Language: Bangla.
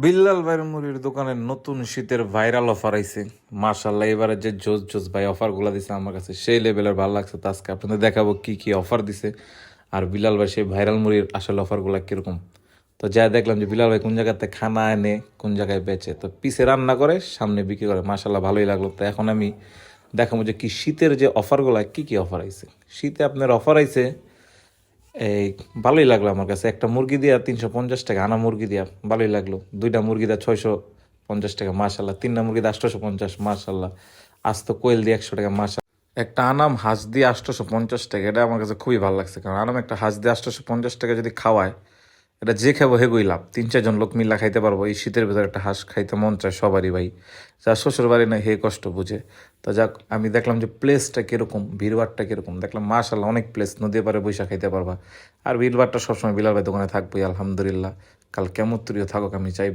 বিল্লাল ভাইয়ের মুড়ির দোকানের নতুন শীতের ভাইরাল অফার আইছে। মাশাল্লাহ, এবারে যে জোস জোস ভাই অফার গুলা দিছে আমার কাছে সেই লেভেলের ভালো লাগছে। তো আজকে আপনাদের দেখাবো কি কি অফার দিছে আর বিলাল ভাই সেই ভাইরাল মুড়ির আসলে অফার গুলা কিরকম। তো যা দেখলাম যে বিলাল ভাই কোন জায়গাতে খানা এনে কোন জায়গায় বেচে, তো পিছে রান্না করে সামনে বিক্রি করে। মাশাল্লাহ ভালোই লাগলো। তো এখন আমি দেখাবো যে কি শীতের যে অফারগুলা কি কি অফার আইছে। শীতে আপনার অফার আইছে এই, ভালোই লাগলো আমার কাছে। একটা মুরগি দিয়া 350 টাকা, আনা মুরগি দিয়া ভালোই লাগলো। দুইটা মুরগি দিয়া 650 টাকা মাশাল্লাহ। তিনটা মুরগি দিয়ে 850 মাশাল্লাহ। আস্ত কোয়েল দিয়ে 100 টাকা মাশাল্লাহ। একটা আনাম হাঁস দিয়ে 850 টাকা, এটা আমার কাছে খুবই ভালো লাগছে। কারণ আনাম একটা হাঁস দিয়ে 850 টাকা যদি খাওয়ায়, এটা যে খাবো হেগুই লাভ। 3-4 জন লোক মিল্লা খাইতে পারবো। এই শীতের ভেতরে একটা হাঁস খাইতে মন চায় সবারই ভাই, যার শ্বশুর বাড়ি না হে কষ্ট বুঝে। তো যাক, আমি দেখলাম যে প্লেসটা কিরকম, ভিড়ভাড়টা কিরকম, দেখলাম মাশাল্লাহ অনেক প্লেস, নদী পারে বৈশা খাইতে পারবা। আর ভিড়ভাড়টা সবসময় বিলাল ভাই দোকানে থাকবোই আলহামদুলিল্লাহ। কাল কেমন তুরিও থাকুক আমি চাই।